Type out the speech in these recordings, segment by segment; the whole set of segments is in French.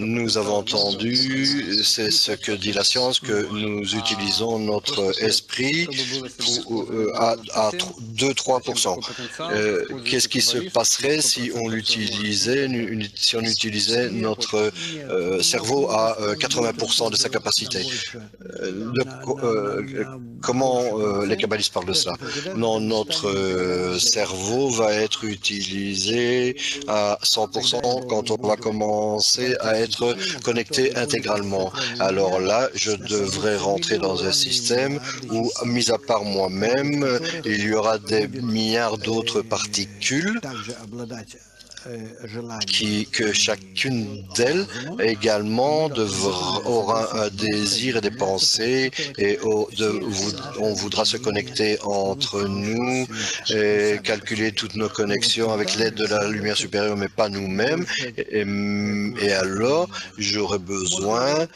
nous avons entendu, c'est ce que dit la science, que nous utilisons notre esprit à 2-3%. Qu'est-ce qui se passerait si on utilisait notre cerveau à 80% de sa capacité? Comment les kabbalistes parlent de cela? Non, notre cerveau va être utilisé à 100% quand on va commencer à être connecté intégralement. Alors là, je devrais rentrer dans un système où, mis à part moi-même, il y aura des milliards d'autres particules que chacune d'elles également aura un désir et des pensées et on voudra se connecter entre nous et calculer toutes nos connexions avec l'aide de la lumière supérieure, mais pas nous-mêmes. Et alors, j'aurais besoin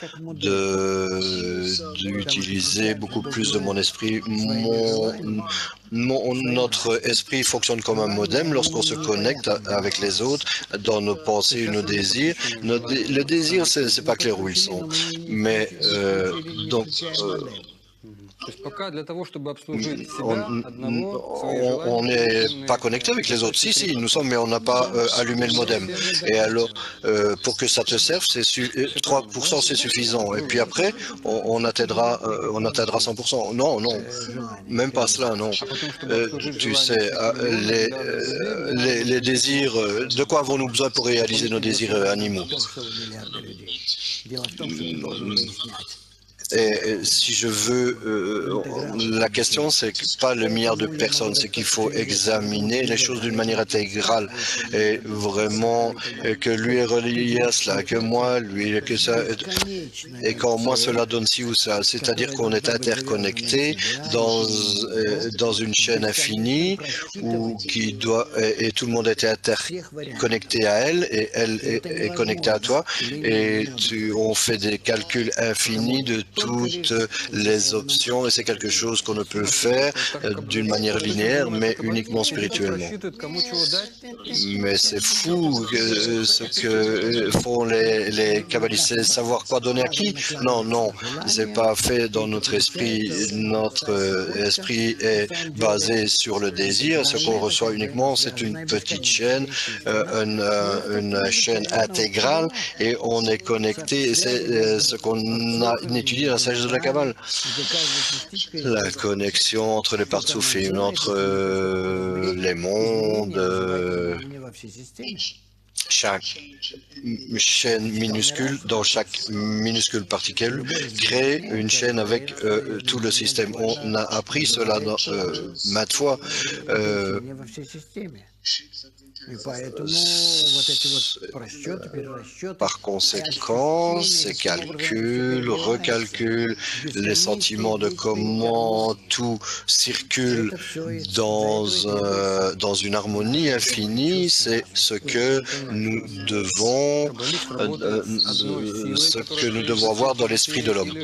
d'utiliser beaucoup plus de mon esprit. Notre esprit fonctionne comme un modem lorsqu'on se connecte avec les autres dans nos pensées et nos désirs. Le désir, c'est pas clair où ils sont. Mais on n'est pas connecté avec les autres. Si, nous sommes, mais on n'a pas allumé le modem. Et alors, pour que ça te serve, 3% c'est suffisant. Et puis après, on atteindra 100%. Non, même pas cela, non. Tu sais, les désirs, de quoi avons-nous besoin pour réaliser nos désirs animaux? Et si je veux, la question, c'est pas le milliard de personnes, c'est qu'il faut examiner les choses d'une manière intégrale et vraiment que lui est relié à cela, que moi, lui, que ça, et quand moi cela donne ci ou ça, c'est-à-dire qu'on est interconnecté dans une chaîne infinie et tout le monde est interconnecté à elle et elle est connectée à toi et on fait des calculs infinis de toutes les options et c'est quelque chose qu'on ne peut faire d'une manière linéaire mais uniquement spirituellement. Mais c'est fou ce que font les kabbalistes, c'est savoir quoi donner à qui? Non, c'est pas fait dans notre esprit. Notre esprit est basé sur le désir. Ce qu'on reçoit uniquement, c'est une petite chaîne, une chaîne intégrale et on est connecté. C'est ce qu'on a étudié dans la sagesse de la Kabbale. La connexion entre les partsoufim, entre les mondes, chaque chaîne minuscule, dans chaque minuscule particule, crée une chaîne avec tout le système. On a appris cela maintes fois. Par conséquent, ces calculs, recalculs, les sentiments de comment tout circule dans une harmonie infinie, c'est ce que nous devons avoir dans l'esprit de l'homme.